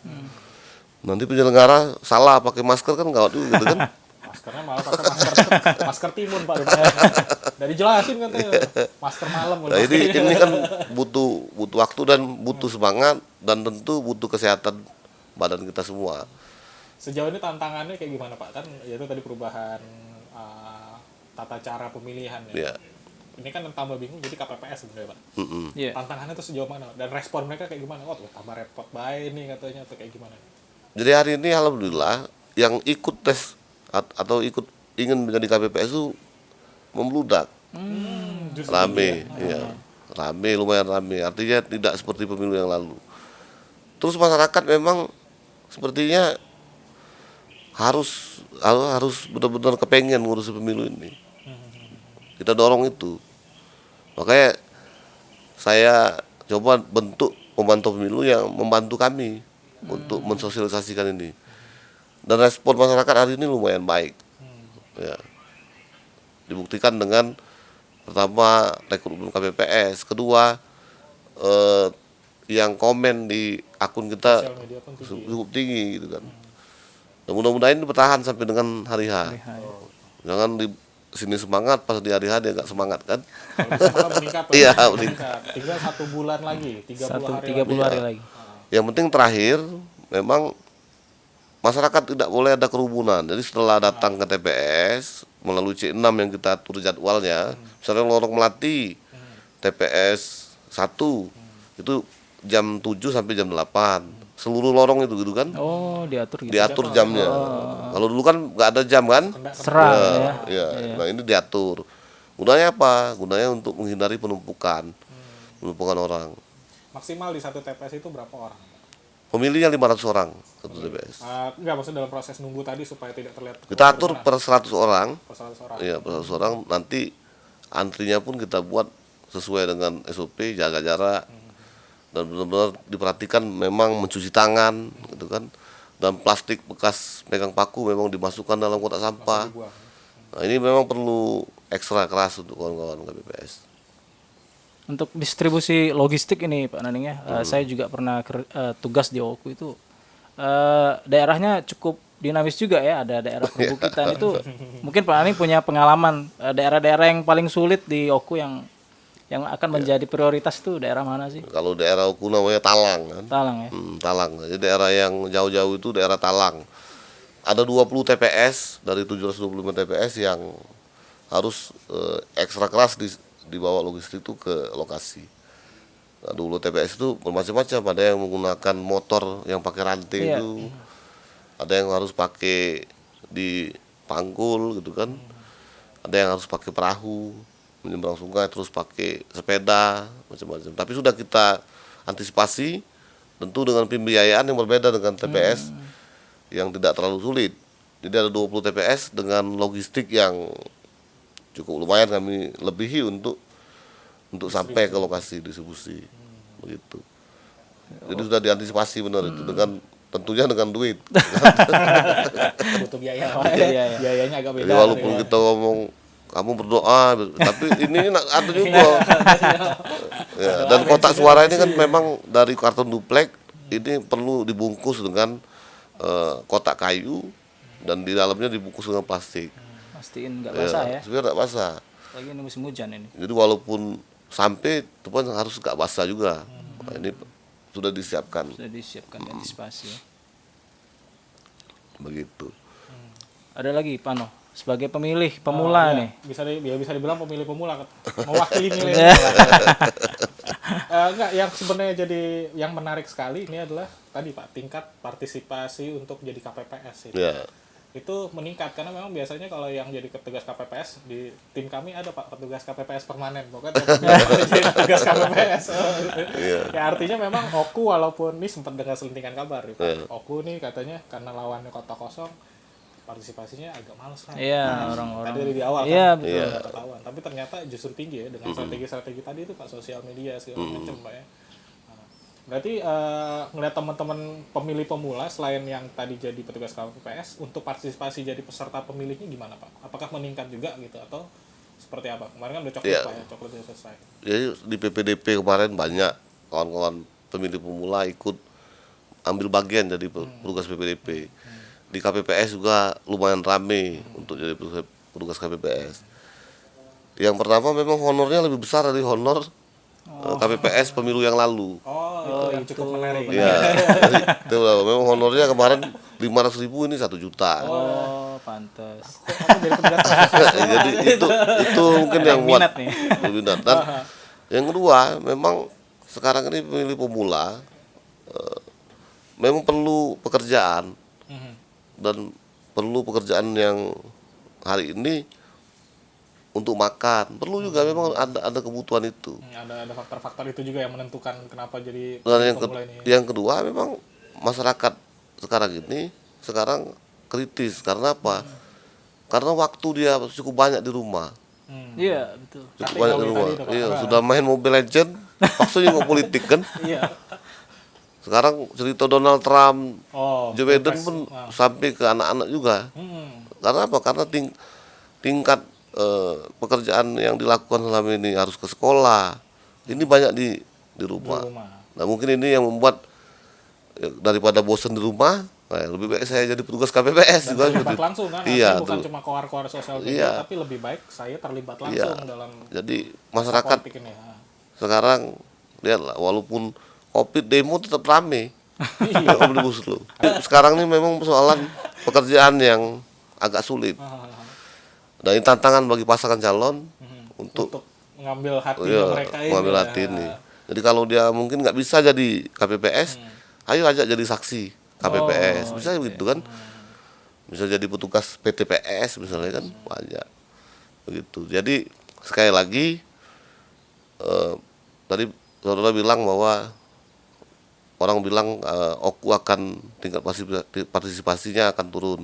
Nanti penyelenggara salah pakai masker kan gawat juga gitu kan. Maskernya malah pakai masker timun Pak. Dari jelasin katanya masker malam. Nah, ini kan butuh waktu dan butuh semangat dan tentu butuh kesehatan badan kita semua. Sejauh ini tantangannya kayak gimana Pak? Kan yaitu tadi perubahan tata cara pemilihan ya. Ya. Ini kan tambah bingung jadi KPPS sebenarnya Pak. Iya. Tantangannya tuh sejauh mana? Dan respon mereka kayak gimana? Wah, tambah repot baik nih katanya atau kayak gimana? Jadi hari ini alhamdulillah yang ikut tes atau ingin menjadi KPPS itu membludak. Justru Rame, ya. Rame, lumayan rame. Artinya tidak seperti pemilu yang lalu. Terus masyarakat memang sepertinya harus benar-benar kepengen ngurus pemilu ini. Kita dorong itu. Makanya saya coba bentuk pemantau pemilu yang membantu kami untuk mensosialisasikan ini. Dan respon masyarakat hari ini lumayan baik. Ya. Dibuktikan dengan pertama rekrutmen KPPS, kedua yang komen di akun kita sosial media pun tinggi. cukup tinggi gitu kan. Dan mudah-mudahan ini bertahan sampai dengan hari H. Jangan di sini semangat pas di hari H dia nggak semangat kan. Kalau bisa malah meningkat Pak. Iya, meningkat. Tinggal 1 bulan lagi, 30 hari 30 hari lagi. Yang penting terakhir memang masyarakat tidak boleh ada kerumunan. Jadi setelah datang ke TPS melalui C6 yang kita atur jadwalnya, misalnya lorong Melati TPS 1 itu jam 7 sampai jam 8. Seluruh lorong itu gitu kan. Oh, diatur gitu. Diatur jamnya. Kalau dulu kan nggak ada jam kan? Serang ya. Ya. Nah, ini diatur. Gunanya apa? Gunanya untuk menghindari penumpukan orang. Maksimal di satu TPS itu berapa orang? Pemilihnya 500 orang satu TPS. Enggak, maksudnya dalam proses nunggu tadi supaya tidak terlihat Kita atur per 100 orang. per 100 orang. Iya, per 100 orang. Nanti antrinya pun kita buat sesuai dengan SOP, jaga jarak. Dan benar-benar diperhatikan memang mencuci tangan gitu kan. Dan plastik bekas pegang paku memang dimasukkan dalam kotak sampah. Dibuang. Nah, ini memang perlu ekstra keras untuk kawan-kawan KPPS. Untuk distribusi logistik ini Pak Naning ya, saya juga pernah tugas di Oku itu. Daerahnya cukup dinamis juga ya, ada daerah perbukitan itu. Mungkin Pak Naning punya pengalaman daerah-daerah yang paling sulit di Oku yang akan menjadi prioritas itu daerah mana sih? Kalau daerah Oku namanya Talang kan. Talang ya. Talang. Jadi daerah yang jauh-jauh itu daerah Talang. Ada 20 TPS dari 725 TPS yang harus ekstra keras dibawa logistik itu ke lokasi. Nah, dulu TPS itu bermacam-macam, ada yang menggunakan motor yang pakai rantai itu. Ada yang harus pakai di panggul gitu kan. Ada yang harus pakai perahu menyeberang sungai, terus pakai sepeda macam-macam. Tapi sudah kita antisipasi tentu dengan pembiayaan yang berbeda dengan TPS yang tidak terlalu sulit. Jadi ada 20 TPS dengan logistik yang cukup lumayan kami lebihi untuk sampai ke lokasi distribusi begitu. Jadi sudah diantisipasi benar itu dengan tentunya dengan duit. Butuh biaya. Iya. Biayanya agak beda. Jadi walaupun kita ngomong kamu berdoa, tapi ini ada juga. Ya, dan kotak suara ini kan memang dari karton duplek ini perlu dibungkus dengan kotak kayu dan di dalamnya dibungkus dengan plastik. Pastiin nggak basah ya. Sebenarnya nggak basah. Lagi ini musim hujan ini. Jadi walaupun sampai itu pun harus nggak basah juga. Nah, ini sudah disiapkan. Sudah disiapkan antisipasi ya. Begitu. Ada lagi Pano sebagai pemilih pemula nih. Bisa dibilang pemilih pemula, mewakili milenial. Enggak, yang sebenarnya jadi yang menarik sekali ini adalah tadi Pak, tingkat partisipasi untuk jadi KPPS itu. Ya. Itu meningkat karena memang biasanya kalau yang jadi petugas KPPS di tim kami ada Pak petugas KPPS permanen, pokoknya jadi petugas KPPS. Ya artinya memang Oku walaupun ini sempat dengar selentingan kabar nih, Pak. Oku nih katanya karena lawannya kota kosong partisipasinya agak males kan. Iya, orang-orang. Tadi di awal Iya, kan betul. nggak ketahuan, tapi ternyata justru tinggi ya dengan strategi-strategi tadi itu Pak, sosial media segala macam Pak ya. Nah, Berarti ngeliat teman-teman pemilih pemula selain yang tadi jadi petugas KPPS, untuk partisipasi jadi peserta pemilihnya gimana Pak? Apakah meningkat juga gitu atau seperti apa? Kemarin kan udah coklat Iya. Pak ya, coklat udah selesai. Jadi di PPDP kemarin banyak kawan-kawan pemilih pemula ikut ambil bagian jadi petugas PPDP. Di KPPS juga lumayan rame untuk jadi petugas KPPS. Yang pertama memang honornya lebih besar dari honor KPPS pemilu yang lalu. Oh, itu cukup menarik. Iya. Jadi, itu memang honornya kemarin 500.000, ini 1 juta. Oh, pantas. Aku jadi petugas Jadi itu mungkin yang buat minat nih. minat. Dan yang kedua, memang sekarang ini pemilih pemula memang perlu pekerjaan dan perlu pekerjaan yang hari ini untuk makan. Perlu juga memang ada kebutuhan itu. Ada faktor-faktor itu juga yang menentukan kenapa jadi Dan pemula ini. yang kedua memang masyarakat sekarang kritis. Karena apa? Karena waktu dia cukup banyak di rumah. Iya, betul. Cukup Tapi banyak di kalau rumah. tadi itu, Pak. Iya, sudah main Mobile Legend, maksudnya mau politik kan. Iya. Sekarang cerita Donald Trump, Oh, Joe Biden pilpres. pun sampai ke anak-anak juga. Karena apa? Karena tingkat pekerjaan yang dilakukan selama ini harus ke sekolah. Ini banyak di rumah. Di rumah. Nah, mungkin ini yang membuat daripada bosan di rumah, lebih baik saya jadi petugas KPPS juga. Terlibat langsung kan, Iya, artinya bukan tuh. cuma koar-koar sosial media, Iya. tapi lebih baik saya terlibat Iya. langsung dalam Jadi masyarakat politik ini. sekarang lihatlah, walaupun COVID demo tetap rame. Iya. Omnibus Law. Sekarang ini memang persoalan pekerjaan yang agak sulit. Dan ini tantangan bagi pasangan calon untuk mengambil hati iya, mereka ini. mengambil ya. hati ini. Jadi kalau dia mungkin nggak bisa jadi KPPS, ayo ajak jadi saksi KPPS. Bisa gitu kan? Bisa jadi petugas PTPS misalnya kan, banyak begitu. Jadi sekali lagi tadi saudara bilang bahwa orang bilang OKU akan tingkat partisipasinya akan turun.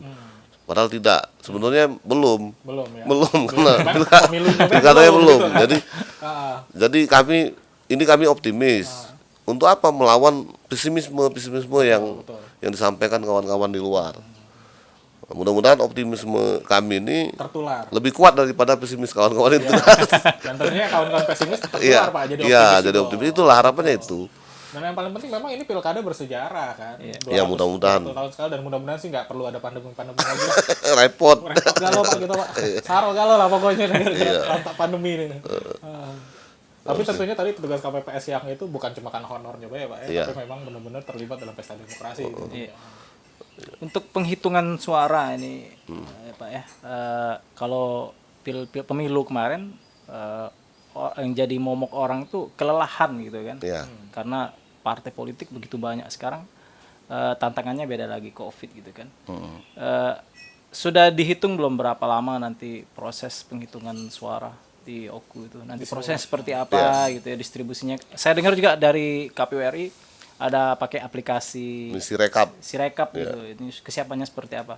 Padahal tidak, sebenarnya belum Belum ya. karena Pemilunya pilkadanya belum. gitu kan. Jadi kami optimis. Untuk apa melawan pesimisme yang disampaikan kawan-kawan di luar. Mudah-mudahan optimisme kami ini Tertular. lebih kuat daripada pesimis kawan-kawan itu. Dan tentunya kawan-kawan pesimis tertular Iya, Pak, jadi iya, optimis jadi itu. optimis, itulah harapannya itu. Dan yang paling penting memang ini pilkada bersejarah kan. Iya, mudah-mudahan. 200 tahun sekali, dan mudah-mudahan sih nggak perlu ada pandemi-pandemi lagi. Repot. Repot galau Pak gitu Pak. Saro galau lah pokoknya Iya. lantak pandemi ini. Tapi tentunya tadi petugas KPPS yang itu bukan cuma karena honor juga ya Pak ya, Iya. tapi memang benar-benar terlibat dalam pesta demokrasi gitu. Iya. Untuk penghitungan suara ini, Pak ya, kalau pemilu kemarin yang jadi momok orang tuh kelelahan gitu kan, Iya. karena partai politik begitu banyak sekarang, tantangannya beda lagi COVID gitu kan. Sudah dihitung belum berapa lama nanti proses penghitungan suara di OKU itu? Nanti prosesnya seperti apa gitu ya, distribusinya? Saya dengar juga dari KPU RI ada pakai aplikasi Misi rekap. Sirekap gitu. Ini kesiapannya seperti apa?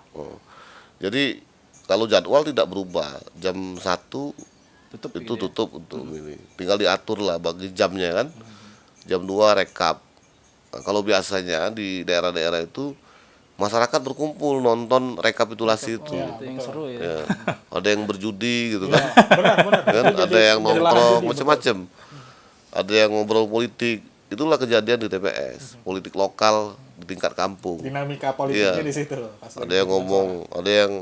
Jadi kalau jadwal tidak berubah, jam 1 Tutup itu gitu ya? tutup untuk ini. Tinggal diatur lah bagi jamnya kan. Jam 2 rekap. Nah, kalau biasanya di daerah-daerah itu masyarakat berkumpul nonton rekapitulasi itu. Itu yang seru ya. Ya. Ada yang berjudi gitu kan. Benar. Kan ada yang nongkrong macam-macam. Ada yang ngobrol politik. Itulah kejadian di TPS, politik lokal di tingkat kampung. Dinamika politiknya Iya. di situ. Pas Ada yang ngomong, ada yang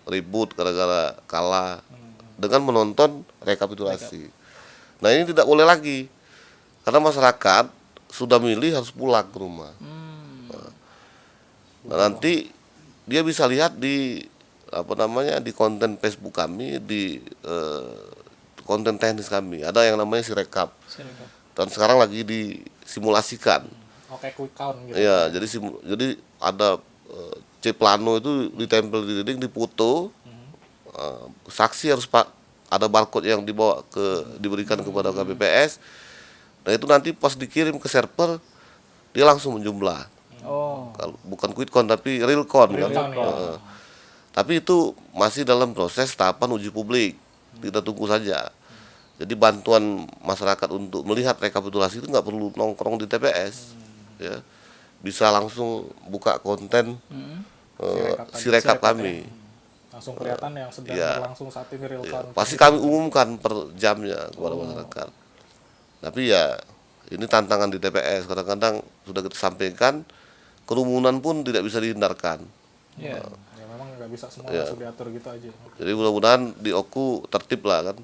ribut gara-gara kalah dengan menonton rekapitulasi. Nah, ini tidak boleh lagi. Karena masyarakat sudah milih harus pulang ke rumah. Nah, nanti dia bisa lihat di di konten Facebook kami, di konten teknis kami. Ada yang namanya Sirekap. Dan sekarang lagi disimulasikan. Oke, quick count gitu. Iya, jadi ada C plano itu ditempel di dinding, dipoto. Saksi harus ada barcode yang diberikan kepada KPPS. Nah, itu nanti pas dikirim ke server dia langsung menjumlah. Oh. Kalau bukan quick count tapi real count kan. count, ya. Tapi itu masih dalam proses tahapan uji publik. Kita tunggu saja. Jadi bantuan masyarakat untuk melihat rekapitulasi itu nggak perlu nongkrong di TPS. ya bisa langsung buka konten sirekap kami. Langsung kelihatan yang sedang Ya. berlangsung saat ini real Ya, count. pasti kami umumkan per jamnya kepada masyarakat. Tapi ya ini tantangan di TPS, kadang-kadang sudah kita sampaikan, kerumunan pun tidak bisa dihindarkan. Ya. Ya memang nggak bisa semua Ya. langsung diatur gitu aja. Jadi mudah-mudahan di Oku tertib lah kan.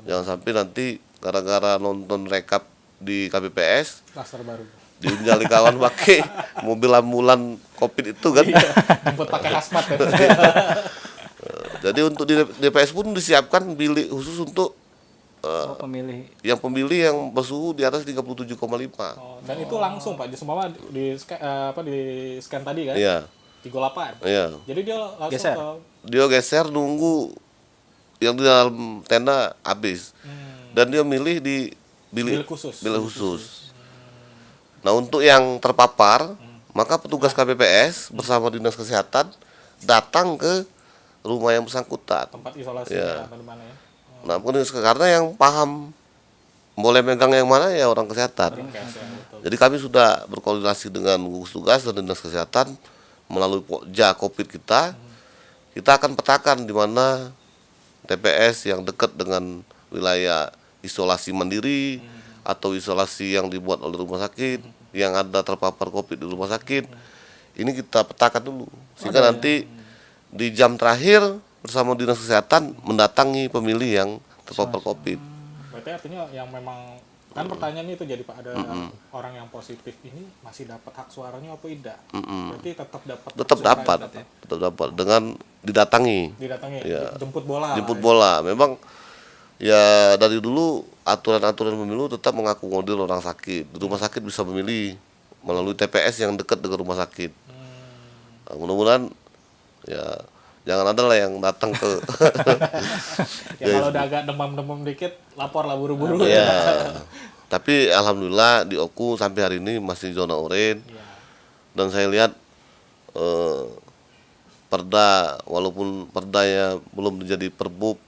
Jangan sampai nanti gara-gara nonton rekap di KPPS Klaster baru. diunjali kawan pakai mobil ambulan COVID itu kan. Jemput pakai hazmat ya. Jadi untuk di DPS pun disiapkan bilik khusus untuk Pemilih. pemilih yang bersuhu di atas 37,5. Oh, dan itu langsung Pak, seumpama di scan tadi kan? Iya. 38. Iya. Jadi dia langsung Geser. ke Dia geser nunggu yang di dalam tenda habis. Dan dia milih di bilik khusus. bilik khusus. Nah, untuk yang terpapar, maka petugas KPPS bersama Dinas Kesehatan datang ke rumah yang bersangkutan. tempat isolasi Iya. atau di mana ya? Nah, karena yang paham boleh megang yang mana ya orang kesehatan. Cash ya, betul. Jadi kami sudah berkoordinasi dengan gugus tugas dan Dinas Kesehatan melalui Pokja Covid kita. Kita akan petakan di mana TPS yang dekat dengan wilayah isolasi mandiri atau isolasi yang dibuat oleh rumah sakit yang ada terpapar Covid di rumah sakit. Ini kita petakan dulu sehingga nanti di jam terakhir bersama Dinas Kesehatan mendatangi pemilih yang terpapar Covid. Berarti artinya yang memang kan pertanyaannya itu jadi Pak, ada orang yang positif ini masih dapat hak suaranya apa tidak? Berarti tetap dapat hak Tetap suara, dapat, tetap dapat dengan didatangi. didatangi Ya. jemput bola. Jemput bola. Memang ya dari dulu aturan-aturan pemilu tetap mengakomodir orang sakit. Di rumah sakit bisa memilih melalui TPS yang dekat dengan rumah sakit. Nah, mudah-mudahan ya jangan ada lah yang datang ke Ya kalau udah agak demam-demam dikit lapor lah buru-buru ya. Tapi alhamdulillah di Oku sampai hari ini masih zona oranye. Ya. Dan saya lihat perda walaupun perdanya belum menjadi perbuk,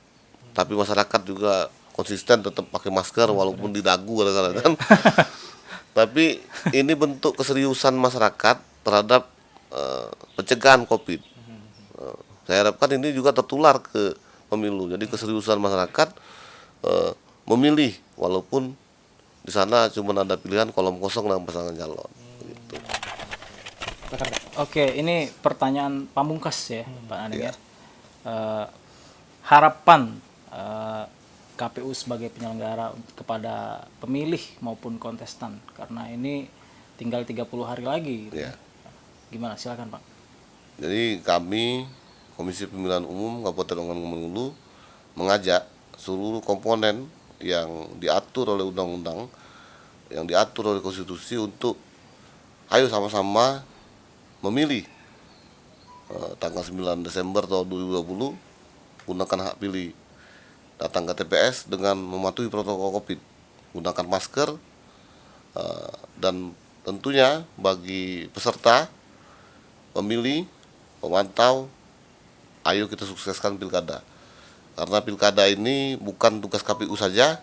tapi masyarakat juga konsisten tetap pakai masker walaupun di dagu kadang-kadang kan. Tapi ini bentuk keseriusan masyarakat terhadap pencegahan Covid. Saya harapkan ini juga tertular ke pemilu. Jadi keseriusan masyarakat memilih walaupun di sana cuma ada pilihan kolom kosong dan pasangan calon. Gitu. Oke, ini pertanyaan pamungkas ya, Pak Aning ya. Harapan KPU sebagai penyelenggara kepada pemilih maupun kontestan karena ini tinggal 30 hari lagi. Gitu. Ya. Gimana? Silakan Pak. Jadi kami Komisi Pemilihan Umum Kabupaten Ogan Komering Ulu mengajak seluruh komponen yang diatur oleh undang-undang, yang diatur oleh konstitusi untuk ayo sama-sama memilih tanggal 9 Desember tahun 2020 gunakan hak pilih, datang ke TPS dengan mematuhi protokol Covid, gunakan masker, dan tentunya bagi peserta, pemilih, pemantau, ayo kita sukseskan pilkada. Karena pilkada ini bukan tugas KPU saja,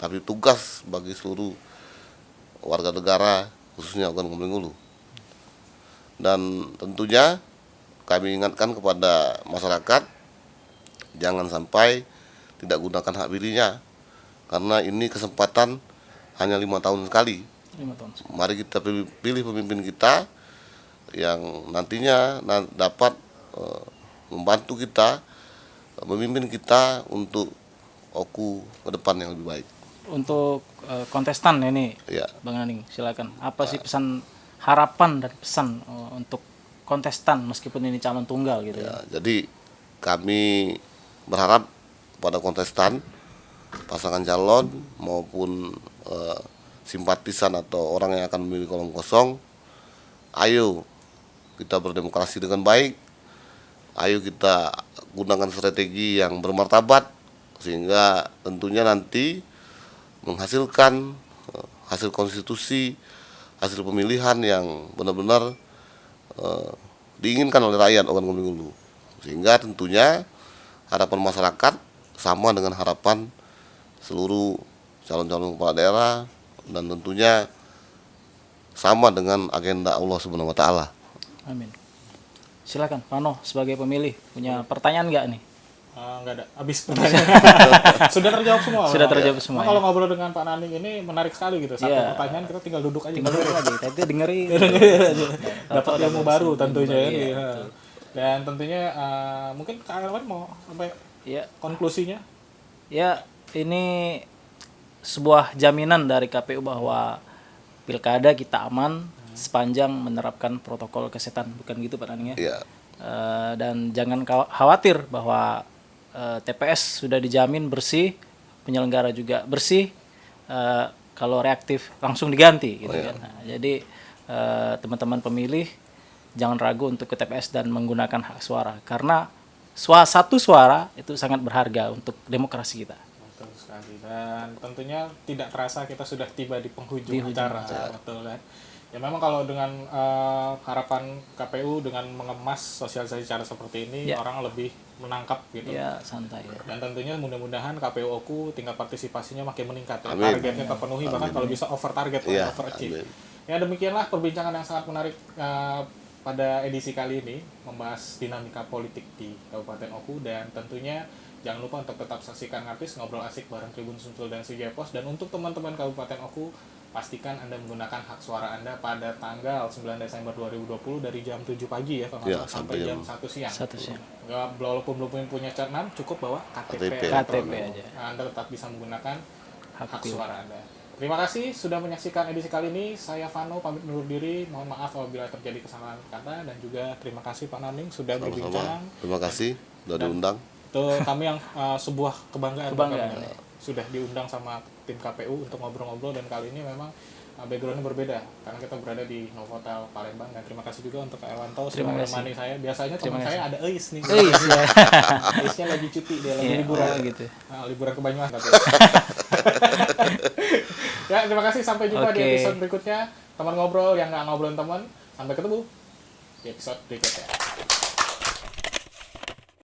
tapi tugas bagi seluruh warga negara, khususnya Ogan Komering Ulu. Dan tentunya kami ingatkan kepada masyarakat, jangan sampai tidak gunakan hak pilihnya, karena ini kesempatan hanya 5 tahun sekali. 5 tahun. Mari kita pilih pemimpin kita yang nantinya dapat membantu kita, memimpin kita untuk Oku ke depan yang lebih baik. Untuk kontestan ini, Ya. Bang Aning, silakan. Apa sih pesan harapan dan pesan untuk kontestan meskipun ini calon tunggal gitu ya? Ya, jadi kami berharap pada kontestan, pasangan calon maupun simpatisan atau orang yang akan memilih kolom kosong, ayo kita berdemokrasi dengan baik. Ayo kita gunakan strategi yang bermartabat sehingga tentunya nanti menghasilkan hasil konstitusi, hasil pemilihan yang benar-benar diinginkan oleh rakyat Ogan Komering Ulu. Sehingga tentunya harapan masyarakat sama dengan harapan seluruh calon-calon kepala daerah dan tentunya sama dengan agenda Allah Subhanahu wa taala. Amin. Silakan, Pano sebagai pemilih punya pertanyaan nggak nih? Nggak ada, habis pertanyaan. Sudah terjawab semua. Sudah Pak. terjawab semua. Nah, kalau ngobrol dengan Pak Naning ini menarik sekali gitu. Satu Iya. pertanyaan kita tinggal duduk aja. Tinggal dulu aja, kita dengerin. Dapat ilmu baru tentunya ya. Iya, Iya. Dan tentunya mungkin Kak Elwan mau sampai Ya, konklusinya. ya ini sebuah jaminan dari KPU bahwa pilkada kita aman sepanjang menerapkan protokol kesehatan, bukan gitu Pak Naning ya? Iya. Dan jangan khawatir bahwa TPS sudah dijamin bersih, penyelenggara juga bersih. Kalau reaktif langsung diganti, gitu kan. Nah, jadi teman-teman pemilih jangan ragu untuk ke TPS dan menggunakan hak suara, karena satu suara itu sangat berharga untuk demokrasi kita. Betul sekali. Dan tentunya tidak terasa kita sudah tiba di penghujung acara. Betul kan? Ya memang kalau dengan harapan KPU dengan mengemas sosialisasi cara seperti ini, Ya. orang lebih menangkap gitu. Ya, santai ya. Dan tentunya mudah-mudahan KPU Oku tingkat partisipasinya makin meningkat ya. Amin. Targetnya terpenuhi, bahkan kalau bisa over target, Iya, overachieve. amin. Ya demikianlah perbincangan yang sangat menarik pada edisi kali ini, membahas dinamika politik di Kabupaten Oku. Dan tentunya jangan lupa untuk tetap saksikan Ngartis Ngobrol Asik bareng Tribun Sumsel dan Sri Pos. Dan untuk teman-teman Kabupaten Oku, pastikan Anda menggunakan hak suara Anda pada tanggal 9 Desember 2020 dari jam 7 pagi ya, kalau nggak Ya, salah, sampai sampai jam jam 1 siang. 1 siang. Nggak, walaupun belum punya C6, cukup bawa KTP. KTP aja. Nah, Anda tetap bisa menggunakan hak pilih. suara Anda. Terima kasih sudah menyaksikan edisi kali ini. Saya Vano pamit undur diri. Mohon maaf apabila terjadi kesalahan kata, dan juga terima kasih Pak Naning sudah Sama-sama. berbincang. Terima kasih sudah diundang. Itu kami yang sebuah kebanggaan buat Kebanggaan. kami. Sudah diundang sama tim KPU untuk ngobrol-ngobrol, dan kali ini memang backgroundnya berbeda karena kita berada di Novotel Palembang. Dan terima kasih juga untuk Kak Ewanto sudah Terima kasih. menemani saya. Biasanya teman Terima saya ada Eis nih. Ya. Eisnya lagi cuti, dia lagi Iya, liburan. gitu. Nah, liburan ke Banyumas tapi. Ya, terima kasih, sampai jumpa di Oke. episode berikutnya. Teman ngobrol yang nggak ngobrolin teman. Sampai ketemu di episode berikutnya.